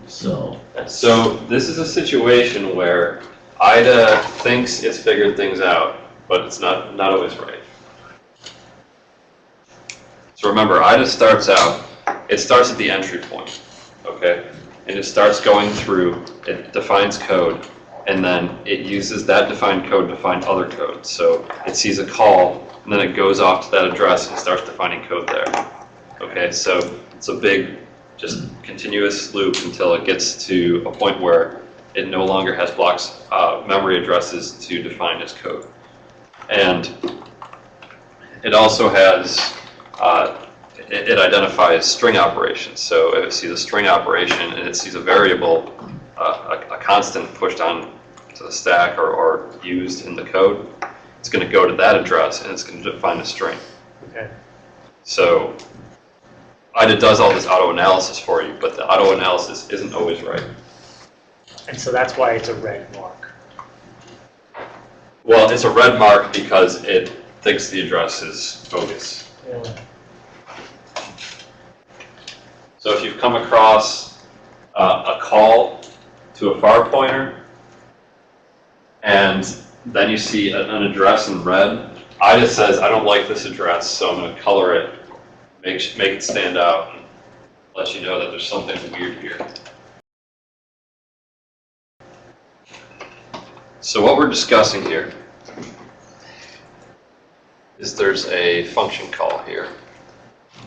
So this is a situation where IDA thinks it's figured things out, but it's not always right. So remember, IDA starts out, it starts at the entry point, okay? And it starts going through, it defines code, and then it uses that defined code to find other code. So it sees a call, and then it goes off to that address and starts defining code there. Okay, so it's a big, just continuous loop until it gets to a point where it no longer has blocks, memory addresses to define as code. And it also has, it identifies string operations. So if it sees a string operation and it sees a variable, a constant pushed on to the stack or used in the code, it's going to go to that address and it's going to define a string. Okay. So IDA does all this auto-analysis for you, but the auto-analysis isn't always right. And so that's why it's a red mark. Well, it's a red mark because it thinks the address is bogus. Yeah. So if you've come across a call to a far pointer, and then you see an address in red, IDA says, I don't like this address, so I'm going to color it, make it stand out, and let you know that there's something weird here. So what we're discussing here is there's a function call here.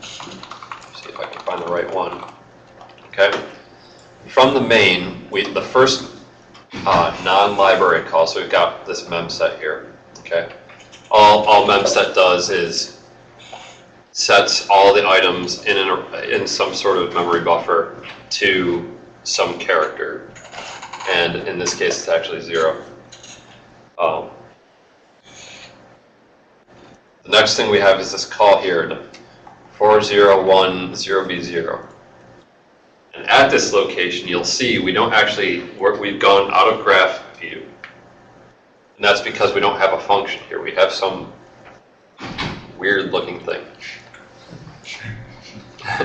See if I can find the right one. Okay. From the main, the first non-library call, so we've got this memset here. Okay. All memset does is sets all the items in some sort of memory buffer to some character, and in this case, it's actually 0. The next thing we have is this call here, 4010B0. And at this location, you'll see we don't actually work, we've gone out of graph view. And that's because we don't have a function here. We have some weird looking thing.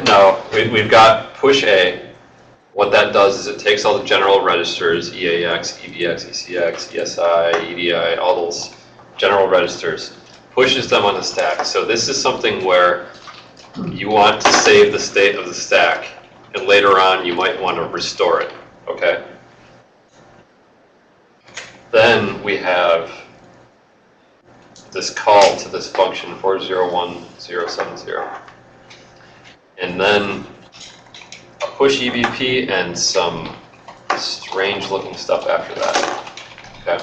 No, we've got push A. What that does is it takes all the general registers, EAX, EBX, ECX, ESI, EDI, all those general registers, pushes them on the stack. So this is something where you want to save the state of the stack, and later on you might want to restore it, okay? Then we have this call to this function 401070. And then a push EBP and some strange looking stuff after that, okay?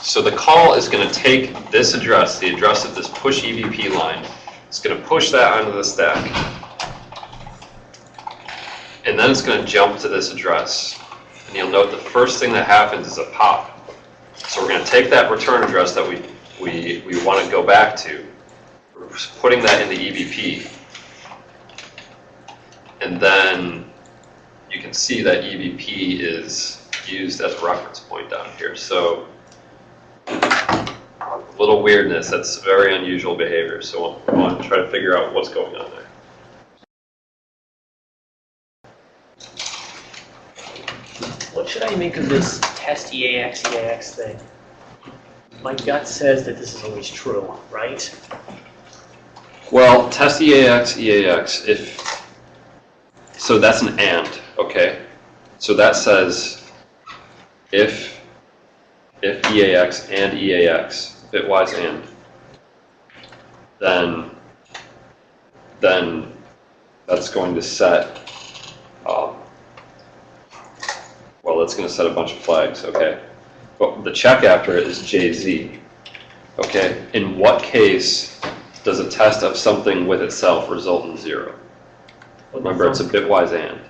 So the call is going to take this address, the address of this push EBP line, it's going to push that onto the stack. And then it's going to jump to this address. And you'll note the first thing that happens is a pop. So we're going to take that return address that we want to go back to, we're putting that in the EBP. And then you can see that EBP is used as a reference point down here. So a little weirdness, that's very unusual behavior. So I want to try to figure out what's going on there. What should I make of this test EAX thing? My gut says that this is always true, right? Well, test EAX, so that's an AND, okay? So that says if EAX and EAX, bitwise AND, then that's going to set, well, that's going to set a bunch of flags, okay? But the check after it is JZ, okay? In what case does a test of something with itself result in 0? Remember, it's a bitwise AND.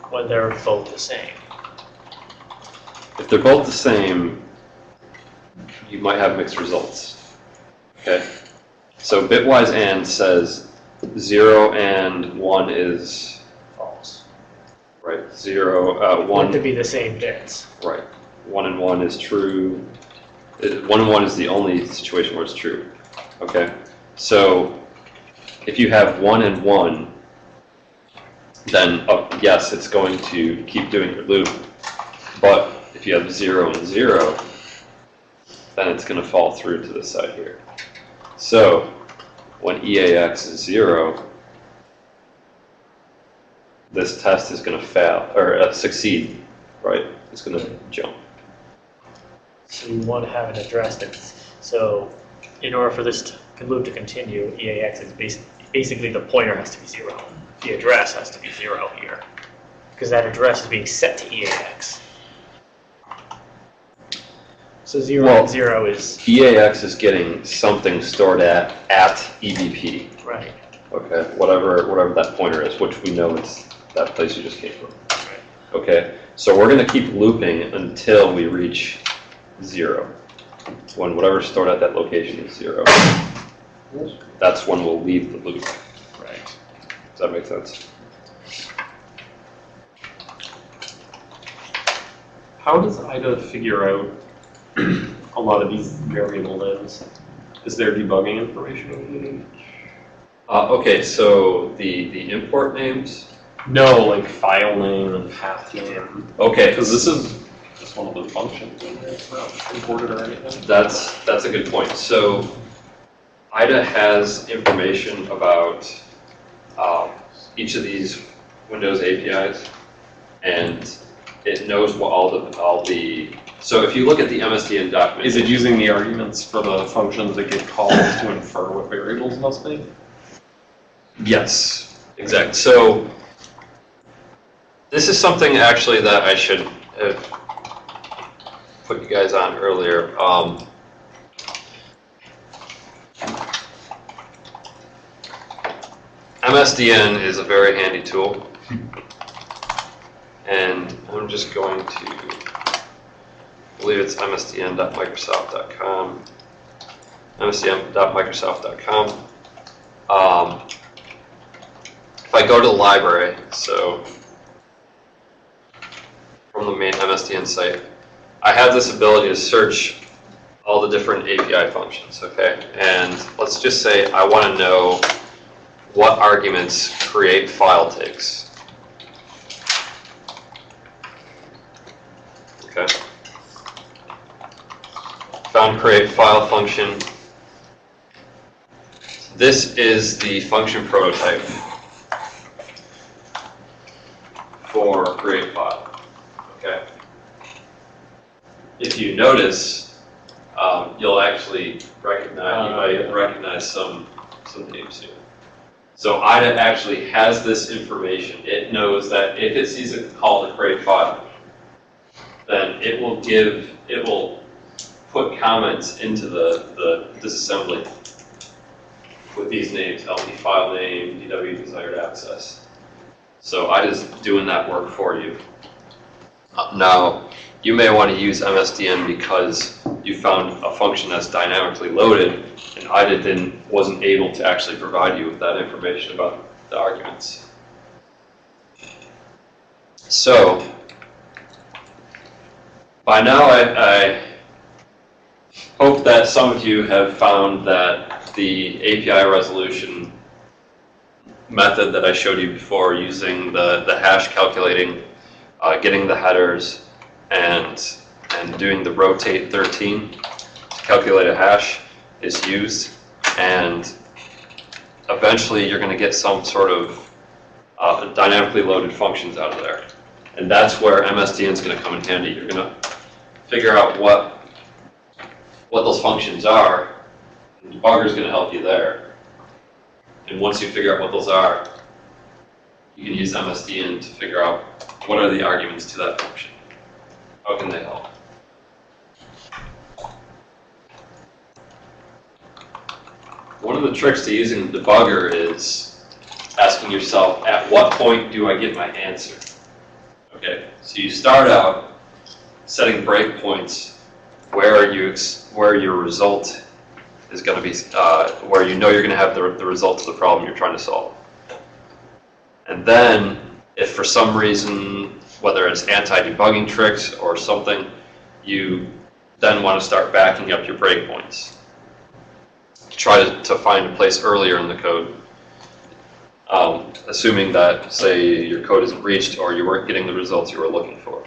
When they're both the same. If they're both the same, you might have mixed results. Okay? So bitwise AND says 0 and 1 is false. Right. 0, 1 Want to be the same bits. Right. 1 and 1 is true. 1 and 1 is the only situation where it's true. Okay? So if you have 1 and 1, then yes, it's going to keep doing your loop. But if you have 0 and 0, then it's going to fall through to this side here. So when EAX is 0, this test is going to fail, or succeed, right? It's going to jump. So you want to have an address that's, so in order for this loop to continue, EAX is basically the pointer has to be 0. The address has to be 0 here, because that address is being set to EAX. So 0 and 0 is... EAX is getting something stored at EBP. Right. Okay, whatever that pointer is, which we know is that place you just came from. Right. Okay, so we're going to keep looping until we reach 0. When whatever's stored at that location is 0, that's when we'll leave the loop. Right. Does that make sense? How does IDA figure out a lot of these variable names? Is there debugging information included? Okay, so the import names. No, like file name and path name. Okay, Because this is just one of the functions in there. It's not imported or anything. that's a good point. So IDA has information about each of these Windows APIs, and it knows what all the. So if you look at the MSDN document, Is it using the arguments for the functions that get called to infer what variables must be? Yes, exactly. So this is something actually that I should have put you guys on earlier. MSDN is a very handy tool, and I'm just going to, I believe it's msdn.microsoft.com, msdn.microsoft.com. If I go to the library, so from the main MSDN site, I have this ability to search all the different API functions, okay? And let's just say I want to know what arguments create file takes. Okay. Found create file function. This is the function prototype for create file. Okay. If you notice, you'll actually recognize some names here. So IDA actually has this information. It knows that if it sees a call to create file, then it will put comments into the disassembly with these names: LD file name, DW desired access. So IDA's doing that work for you. Now, you may want to use MSDN because you found a function that's dynamically loaded, and IDA wasn't able to actually provide you with that information about the arguments. So, by now I hope that some of you have found that the API resolution method that I showed you before, using the hash calculating, getting the headers, and doing the rotate 13 to calculate a hash is used, and eventually you're going to get some sort of dynamically loaded functions out of there. And that's where MSDN is going to come in handy. You're going to figure out what those functions are, and the debugger is going to help you there. And once you figure out what those are, you can use MSDN to figure out what are the arguments to that function. How can they help? One of the tricks to using the debugger is asking yourself, at what point do I get my answer? Okay, so you start out setting breakpoints where your result is going to be, where you know you're going to have the result of the problem you're trying to solve. And then, if for some reason, whether it's anti-debugging tricks or something, you then want to start backing up your breakpoints. Try to find a place earlier in the code assuming that, say, your code isn't reached or you weren't getting the results you were looking for.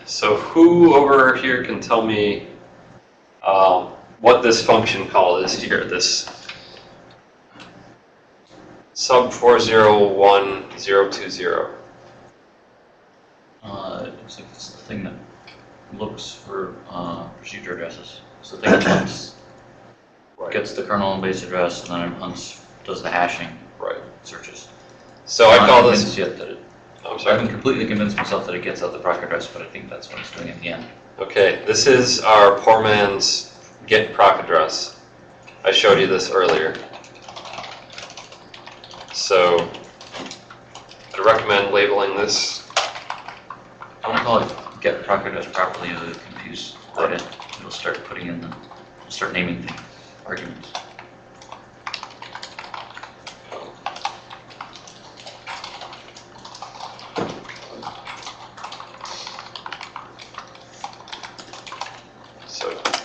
So who over here can tell me what this function call is here, this sub 401020? It looks like it's the thing that looks for procedure addresses. It's the thing that gets the kernel and base address and then does the hashing searches. So I call this. Yet that I'm I sorry. haven't completely convinced myself that it gets out the proc address, but I think that's what it's doing at the end. Okay, this is our poor man's get proc address. I showed you this earlier. So I'd recommend labeling this. I won't call it get proc address properly, it'll confuse it. It'll start putting in start naming things, arguments.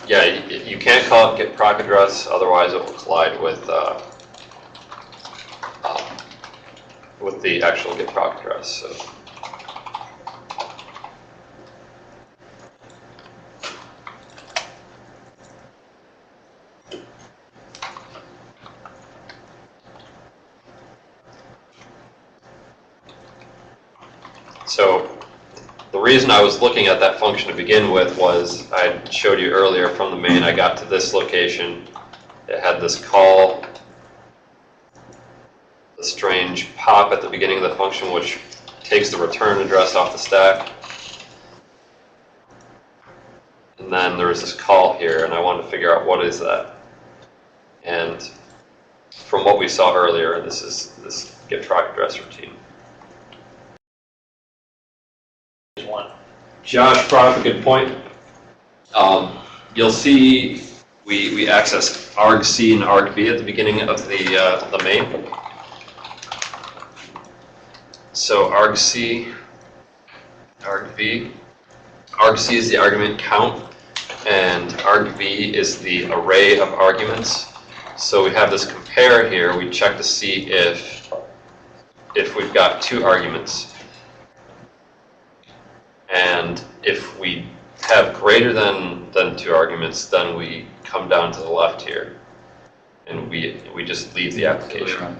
Yeah, you can't call it get proc address, otherwise it will collide with the actual get proc address. So the reason I was looking at that function to begin with was I showed you earlier from the main, I got to this location. It had this call, the strange pop at the beginning of the function, which takes the return address off the stack. And then there was this call here, and I wanted to figure out what is that. And from what we saw earlier, this is this get proc address routine. Josh brought up a good point. You'll see we access argc and argb at the beginning of the main. So argc, argv. Argc is the argument count, and argv is the array of arguments. So we have this compare here. We check to see if we've got two arguments. And if we have greater than two arguments, then we come down to the left here, and we just leave the application.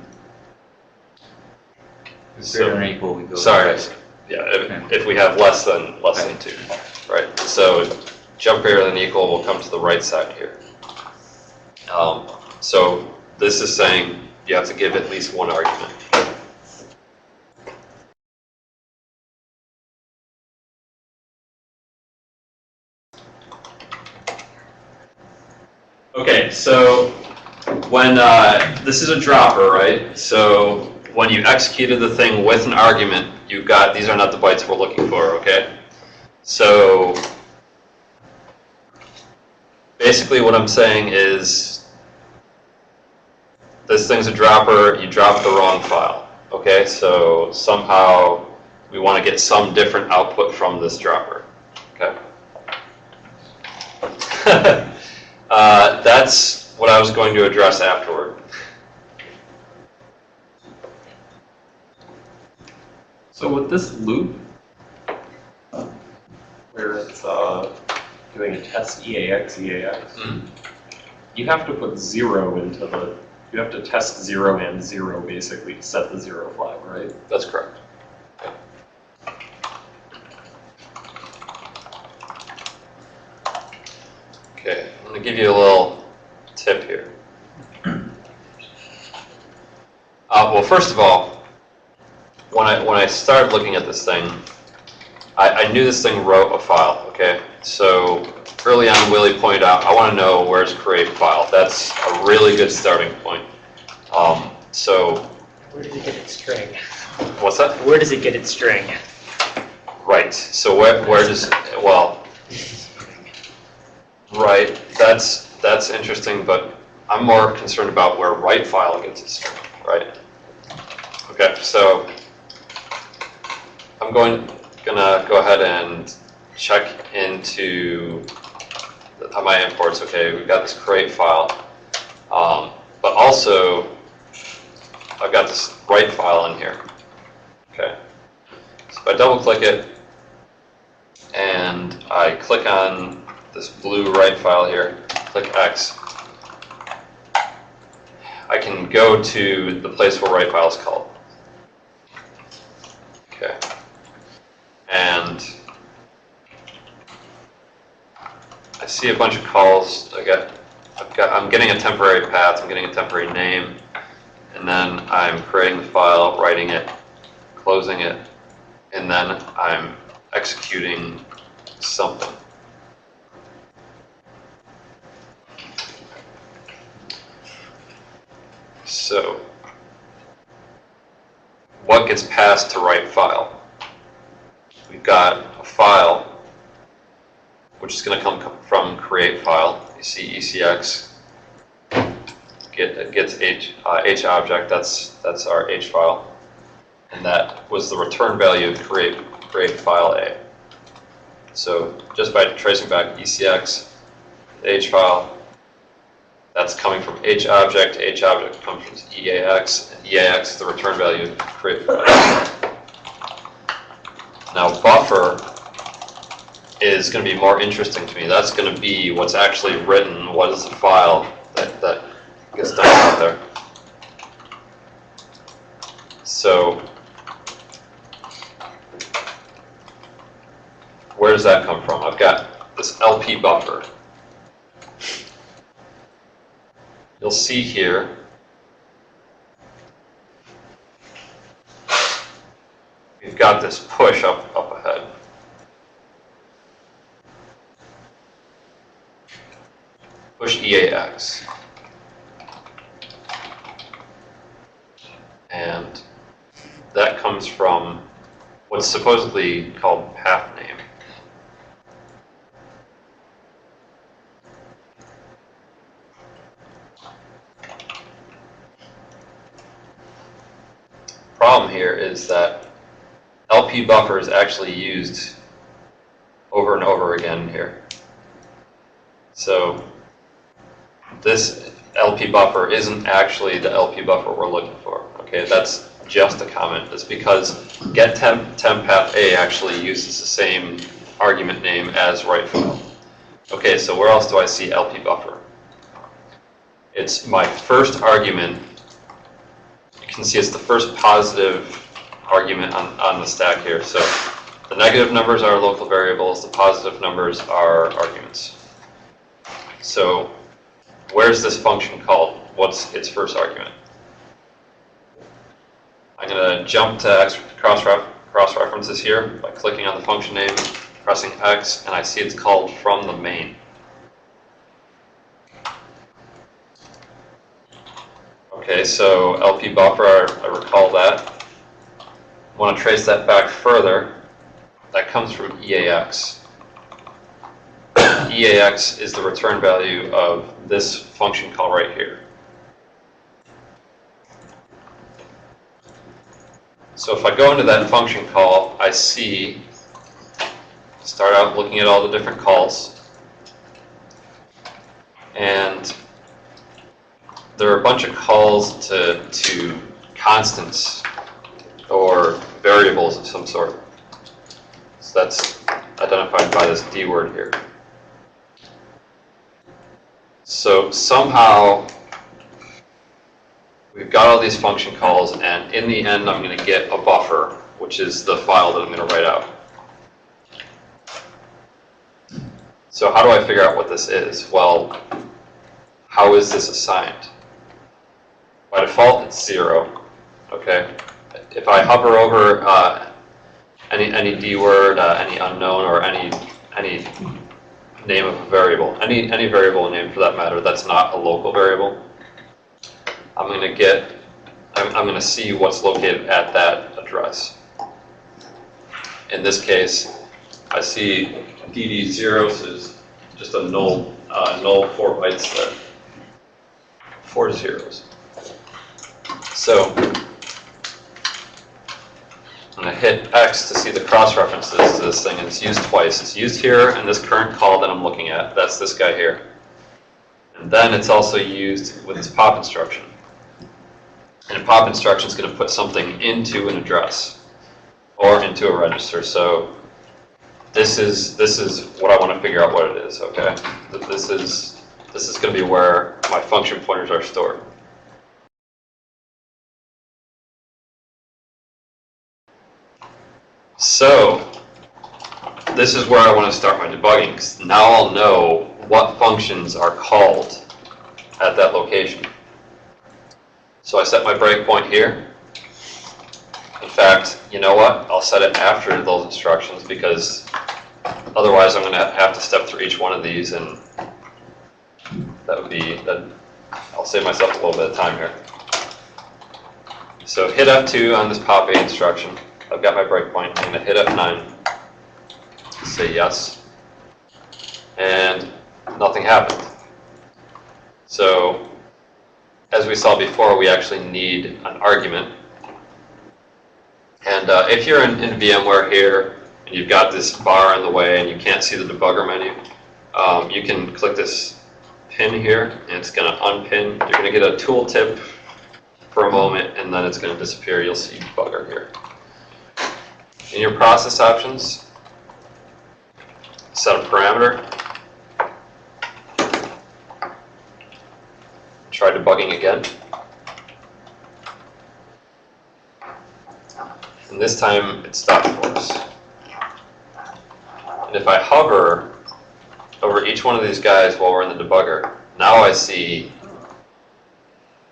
Greater than or equal, we go. Sorry, yeah. If we have less than two, right? So jump greater than equal will come to the right side here. So this is saying you have to give at least one argument. Okay, so when this is a dropper, right? So when you executed the thing with an argument, you've got, these are not the bytes we're looking for, okay? So basically what I'm saying is this thing's a dropper, you dropped the wrong file, okay? So somehow we want to get some different output from this dropper, okay? That's what I was going to address afterward. So with this loop, where it's doing a test EAX, you have to put 0 into the, you have to test 0 and 0 basically to set the 0 flag, right? That's correct. Okay, I'm going to give you a little tip here. Well, first of all, when I started looking at this thing, I knew this thing wrote a file, okay? So early on, Willie pointed out, I want to know where's create file. That's a really good starting point. So Where does it get its string? what's that? Where does it get its string? Right, so where does, well, right, that's that's interesting, but I'm more concerned about where write file gets its string, right? Okay, so I'm gonna go ahead and check into my imports. Okay, we've got this create file, but also I've got this write file in here. Okay, so if I double click it and I click on this blue write file here, click X, I can go to the place where write file is called. Okay, and I see a bunch of calls. I'm getting a temporary path. I'm getting a temporary name, and then I'm creating the file, writing it, closing it, and then I'm executing something. So, what gets passed to write file? We've got a file, which is going to come from create file. You see ECX gets H object. That's our H file, and that was the return value of create file A. So just by tracing back ECX, the H file, that's coming from H object. H object comes from EAX, and EAX is the return value of create file. Now buffer is going to be more interesting to me. That's going to be what's actually written. What is the file that gets done out there? So where does that come from? I've got this LP buffer. You'll see here we've got this push up ahead. Push EAX. And that comes from what's supposedly called path name. Problem here is that LP buffer is actually used over and over again here. So this LP buffer isn't actually the LP buffer we're looking for. Okay, that's just a comment. It's because get temp path A actually uses the same argument name as write file. Okay, so where else do I see LP buffer? It's my first argument. You can see it's the first positive argument on the stack here. So the negative numbers are local variables, the positive numbers are arguments. So where's this function called? What's its first argument? I'm going to jump to cross-references here by clicking on the function name, pressing X, and I see it's called from the main. Okay, so LP buffer, I recall that. I want to trace that back further. That comes from EAX. EAX is the return value of this function call right here. So if I go into that function call, I see, start out looking at all the different calls, and there are a bunch of calls to constants or variables of some sort. So that's identified by this D word here. So somehow we've got all these function calls, and in the end I'm going to get a buffer, which is the file that I'm going to write out. So how do I figure out what this is? Well, how is this assigned? By default, it's 0. Okay. If I hover over any D word, any unknown, or any name of a variable, any variable name for that matter, that's not a local variable, I'm going to see what's located at that address. In this case, I see DD0, so it's just a null null 4 bytes there. 4 zeros. So I'm going to hit X to see the cross references to this thing, and it's used twice. It's used here in this current call that I'm looking at. That's this guy here. And then it's also used with this pop instruction. And a pop instruction is going to put something into an address or into a register. So this is what I want to figure out what it is. Okay, this is going to be where my function pointers are stored. So this is where I want to start my debugging, 'cause now I'll know what functions are called at that location. So I set my breakpoint here. In fact, you know what? I'll set it after those instructions, because otherwise I'm going to have to step through each one of these, and I'll save myself a little bit of time here. So hit F2 on this pop A instruction. I've got my breakpoint. I'm going to hit F9, say yes, and nothing happened. So as we saw before, we actually need an argument. And if you're in VMware here, and you've got this bar in the way and you can't see the debugger menu, you can click this pin here, and it's going to unpin. You're going to get a tooltip for a moment, and then it's going to disappear. You'll see debugger here. In your process options, set a parameter. Try debugging again. And this time it stopped for us. And if I hover over each one of these guys while we're in the debugger, now I see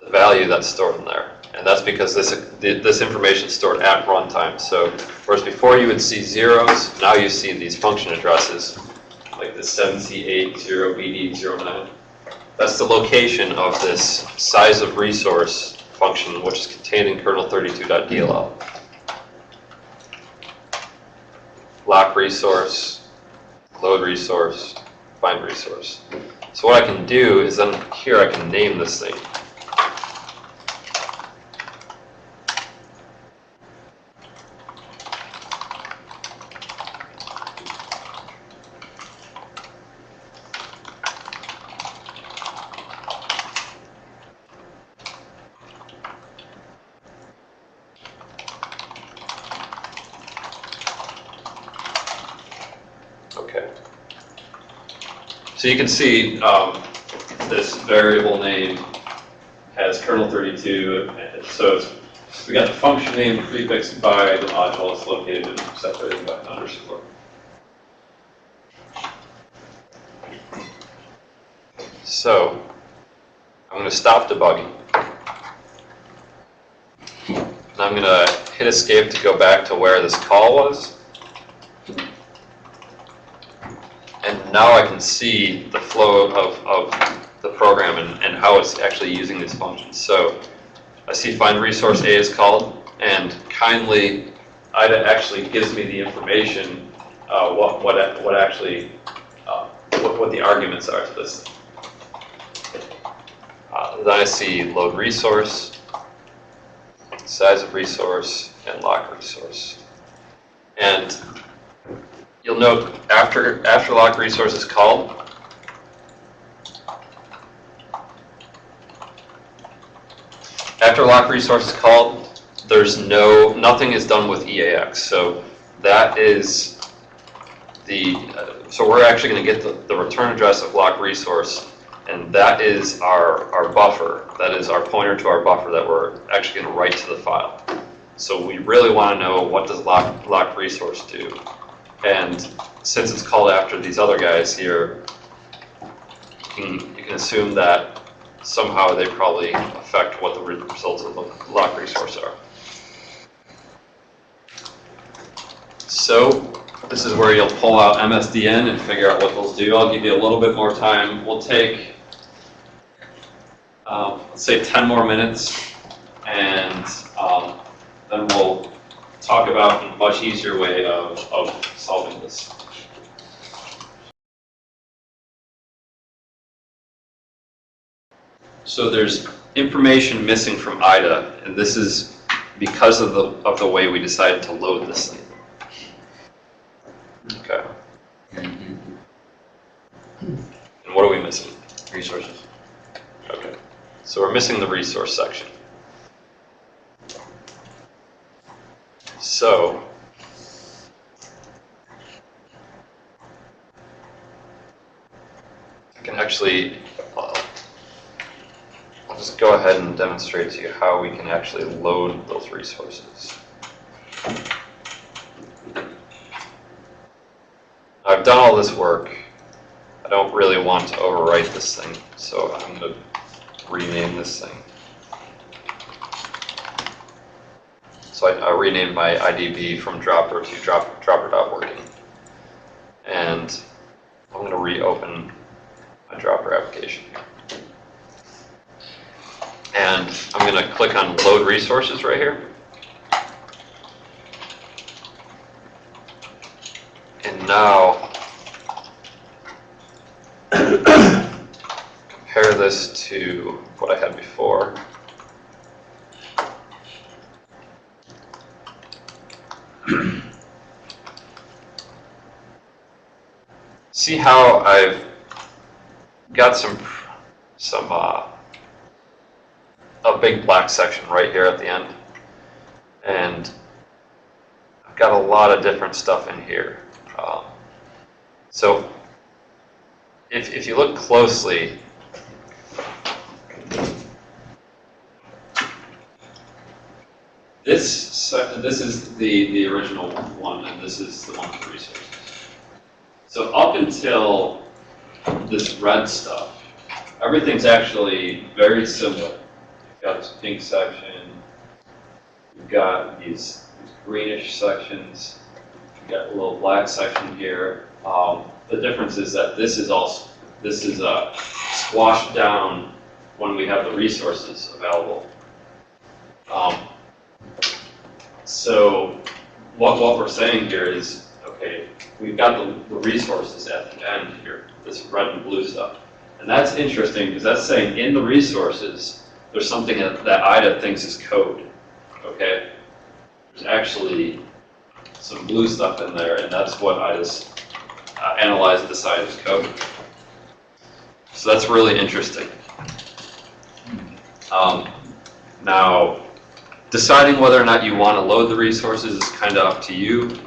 the value that's stored in there. And that's because this information is stored at runtime. So whereas before you would see zeros, now you see these function addresses, like the 7C80BD09. That's the location of this size of resource function, which is contained in kernel32.dll. Lock resource, load resource, find resource. So what I can do is then here I can name this thing. Okay. So you can see this variable name has kernel32, so we got the function name prefixed by the module it's located in, separated by an underscore. So I'm going to stop debugging. And I'm going to hit escape to go back to where this call was. And now I can see the flow of the program and how it's actually using these functions. So I see find resource A is called, and kindly IDA actually gives me the information what the arguments are to this. Then I see load resource, size of resource, and lock resource. And you'll note after lock resource is called, there's nothing is done with EAX. So that is so we're actually going to get the return address of lock resource, and that is our buffer. That is our pointer to our buffer that we're actually going to write to the file. So we really want to know, what does lock resource do? And since it's called after these other guys here, you can assume that somehow they probably affect what the results of the lock resource are. So this is where you'll pull out MSDN and figure out what those do. I'll give you a little bit more time. We'll take, let's say 10 more minutes, and then we'll talk about a much easier way of solving this. So there's information missing from IDA, and this is because of the way we decided to load this thing. Okay. And what are we missing? Resources. Okay. So we're missing the resource section. So I can actually, I'll just go ahead and demonstrate to you how we can actually load those resources. I've done all this work. I don't really want to overwrite this thing, so I'm going to rename this thing. So I renamed my IDB from dropper to dropper.working. And I'm going to reopen my dropper application here. And I'm going to click on load resources right here. And now compare this to what I had before. See how I've got a big black section right here at the end, and I've got a lot of different stuff in here. So if you look closely, this is the original one, and this is the one with the resources. So up until this red stuff, everything's actually very similar. You've got this pink section, you've got these greenish sections, you've got a little black section here. The difference is that this is squashed down when we have the resources available. So what we're saying here is, okay, we've got the resources at the end here, this red and blue stuff. And that's interesting because that's saying in the resources, there's something that IDA thinks is code, okay? There's actually some blue stuff in there, and that's what IDA's analyzed and decided is code. So that's really interesting. Now, deciding whether or not you want to load the resources is kind of up to you.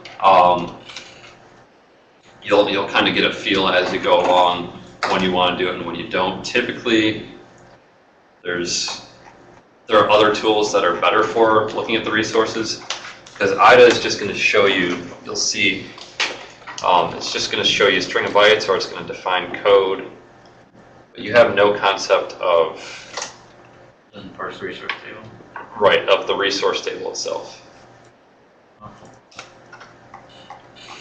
You'll kind of get a feel as you go along when you want to do it and when you don't. Typically, there are other tools that are better for looking at the resources, because IDA is just going to show you, you'll see, it's just going to show you a string of bytes, or it's going to define code, but you have no concept of Parse resource table. Right, of the resource table itself.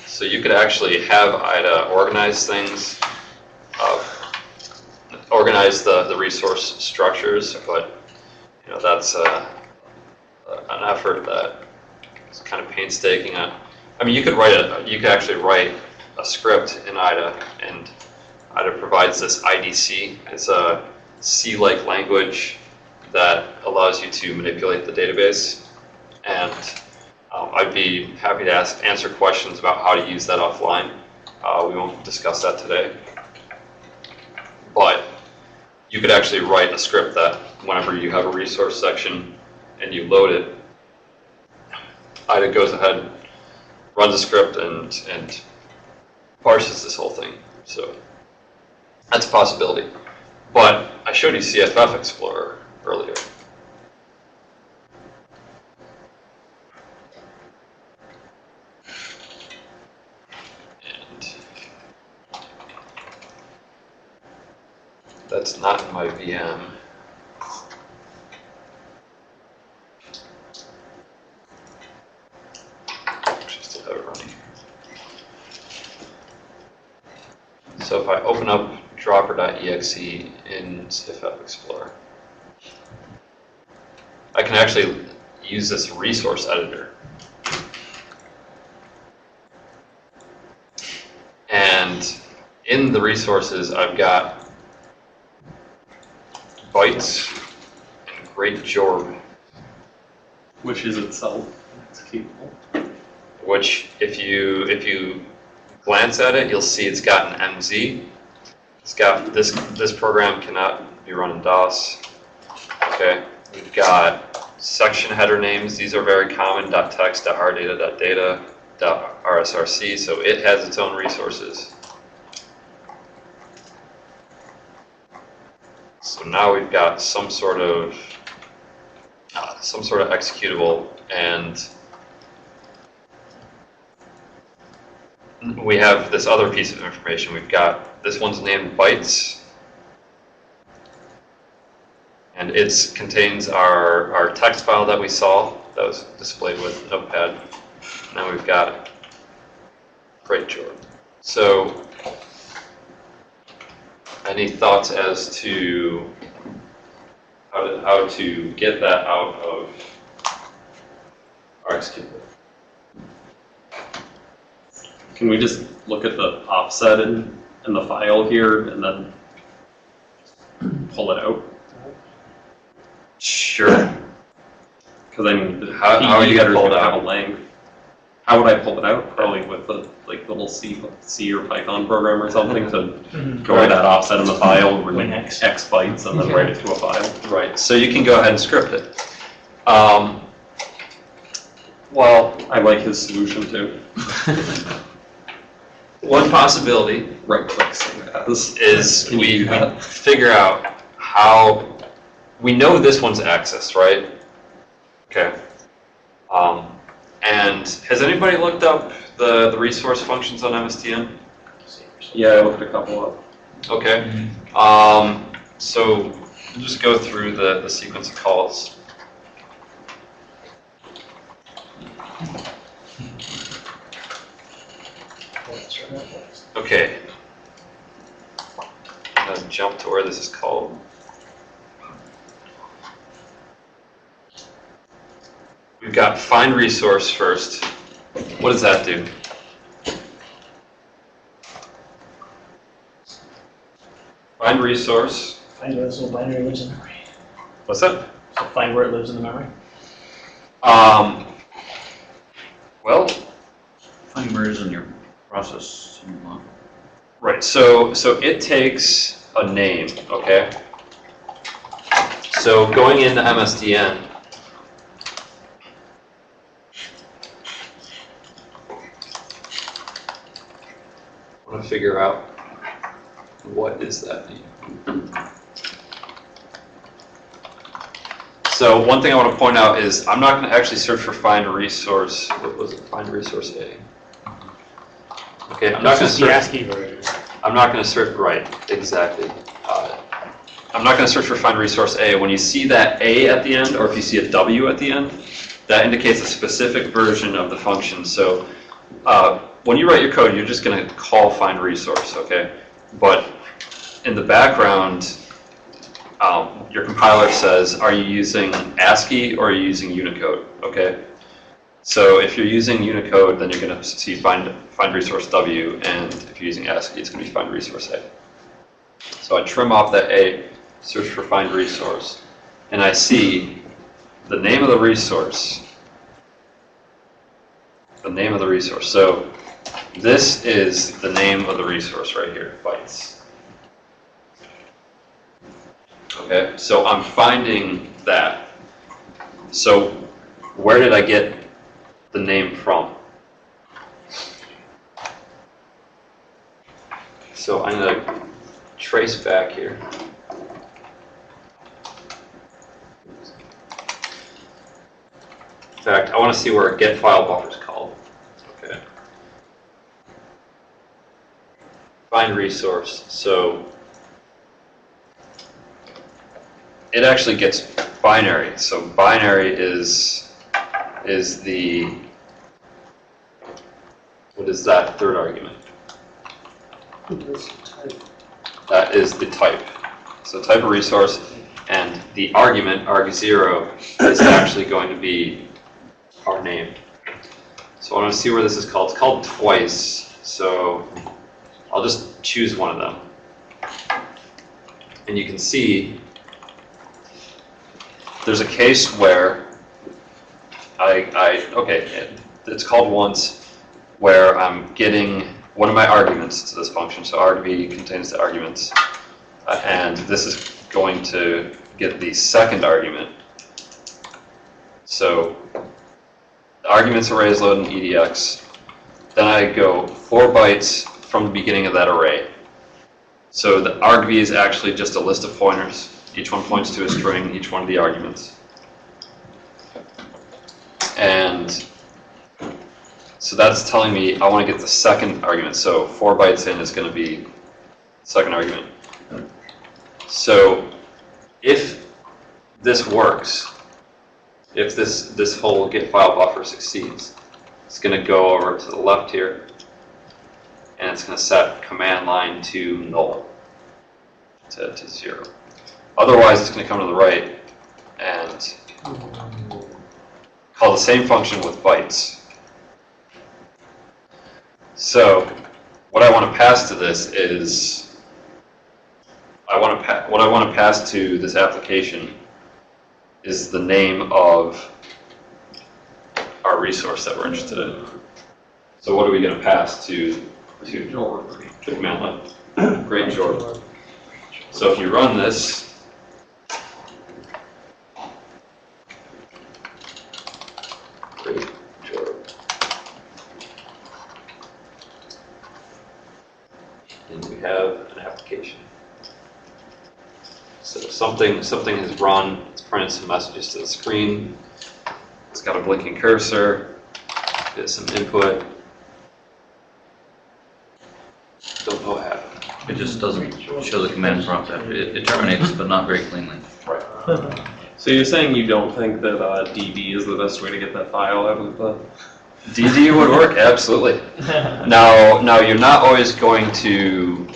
So you could actually have IDA organize things, organize the resource structures, but you know that's an effort that is kind of painstaking. I mean, you could actually write a script in IDA, and IDA provides this IDC. It's a C-like language that allows you to manipulate the database, and I'd be happy to answer questions about how to use that offline. We won't discuss that today, but you could actually write a script that whenever you have a resource section and you load it, IDA goes ahead, runs a script, and parses this whole thing. So that's a possibility. But I showed you CFF Explorer earlier. And that's not in my VM. Actually, still have it running. So if I open up dropper.exe in CFF Explorer, I can actually use this resource editor. And in the resources, I've got a bytes and great jorb, Which is itself executable. which if you glance at it, you'll see it's got an MZ. It's got this program cannot be run in DOS. Okay, we've got section header names. These are very common. .text, .rdata, .data, .rsrc. So it has its own resources. So now we've got some sort of executable, and we have this other piece of information. We've got this one's named bytes, and it contains our text file that we saw that was displayed with Notepad. Now we've got great jorb. So, any thoughts as to how to get that out of our executable? Can we just look at the offset in the file here and then pull it out? Sure. Because I mean, the How are you PE gonna pull it headers have out? a length. How would I pull it out? Probably with the little C or Python program or something to go to that offset in the file, Win read X. X bytes, and then write it to a file. Right. So you can go ahead and script it. Well, I like his solution too. one possibility Right click save as. is Can you we do that? figure out how we know this one's accessed, right? Okay. And has anybody looked up the resource functions on MSDN? Yeah, I looked a couple up. Okay. So we'll just go through the sequence of calls. Okay. I'm gonna jump to where this is called. We've got find resource first. What does that do? Find resource. Find where this little binary lives in memory. What's that? So find where it lives in the memory. Well, Find where it is in your process. right. So it takes a name. Okay. So going into MSDN. I want to figure out what is that name. So one thing I want to point out is I'm not going to actually search for find resource. What was it? Find resource A. Okay, I'm not going to This is the search. ASCII version. I'm not going to search. Right, exactly. I'm not going to search for find resource A. When you see that A at the end, or if you see a W at the end, that indicates a specific version of the function. So when you write your code, you're just going to call find resource. Okay, but in the background, your compiler says, are you using ASCII or are you using Unicode? Okay, so if you're using Unicode, then you're going to see find resource W, and if you're using ASCII, it's going to be find resource A. So I trim off that A, search for find resource, and I see the name of the resource. The name of the resource. So this is the name of the resource right here, bytes. Okay, so I'm finding that. So where did I get the name from? So I'm going to trace back here. In fact, I want to see where a get file buffer is called. Okay. Find resource. So it actually gets binary. So binary is the, what is that third argument? That is the type. So type of resource, and the argument, arg0, is actually going to be our name. So I want to see where this is called. It's called twice, so I'll just choose one of them. And you can see there's a case where okay, it's called once, where I'm getting one of my arguments to this function. So argv contains the arguments, and this is going to get the second argument. So the argument's array is loaded in EDX. Then I go 4 bytes from the beginning of that array. So the argv is actually just a list of pointers. Each one points to a string, each one of the arguments. And so that's telling me I want to get the second argument. So 4 bytes in is going to be the second argument. So if this works, if this whole get file buffer succeeds, it's going to go over to the left here, and it's going to set command line to null, to 0. Otherwise, it's going to come to the right and call the same function with bytes. So what I want to pass to this is, what I want to pass to this application is the name of our resource that we're interested in. So what are we going to pass to the command line? Great Jordan. So if you run this, great Jordan, and we have an application. So something has run, it's printed some messages to the screen, it's got a blinking cursor, get some input. Don't know what happened. It just doesn't show the command prompt after it terminates, but not very cleanly. Right. So you're saying you don't think that DD is the best way to get that file out of the... DD would work, absolutely. Now you're not always going to,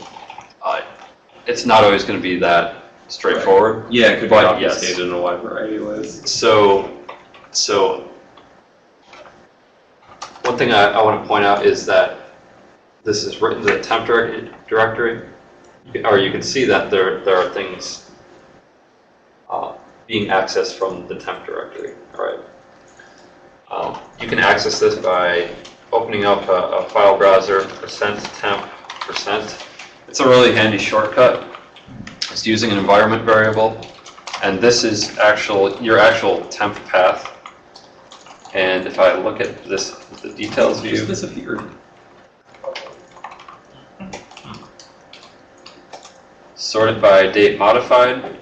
it's not always going to be that straightforward. Yeah, it could be But obfuscated yes. in a wide variety of ways. So one thing I want to point out is that this is written to the temp directory, or you can see that there are things being accessed from the temp directory. All right. You can access this by opening up a file browser, %temp %. It's a really handy shortcut. It's using an environment variable, and this is your actual temp path. And if I look at this, the details view, Just disappeared. sorted by date modified,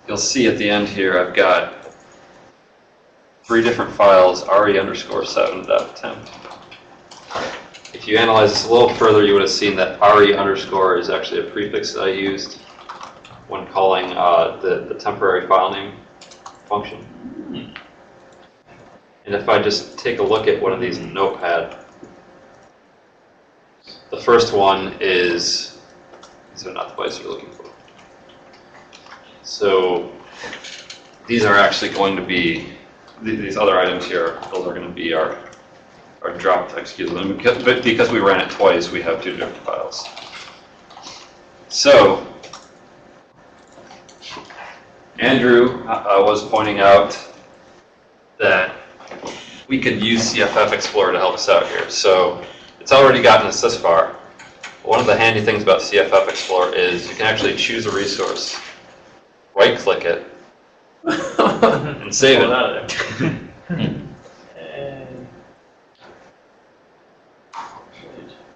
you'll see at the end here I've got 3 different files, re_7.temp. If you analyze this a little further, you would have seen that re_ is actually a prefix that I used when calling the temporary file name function. And if I just take a look at one of these in Notepad, the first one is, these are not the bytes you're looking for. So these are actually going to be, these other items here, those are going to be our drop text queues. But because we ran it twice, we have 2 different files. So Andrew was pointing out that we could use CFF Explorer to help us out here. So it's already gotten us this far. One of the handy things about CFF Explorer is you can actually choose a resource, right-click it, and save it.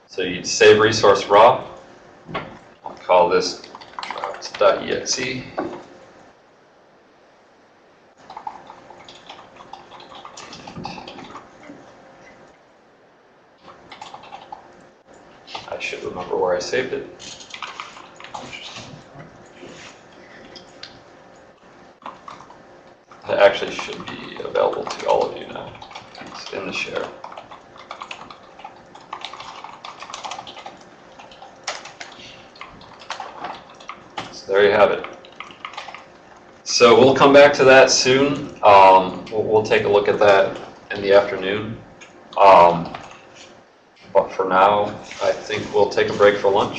So you'd save resource raw. I'll call this drops.exe. I should remember where I saved it. That actually should be available to all of you now. It's in the share. So there you have it. So we'll come back to that soon. We'll take a look at that in the afternoon. But for now, I think we'll take a break for lunch.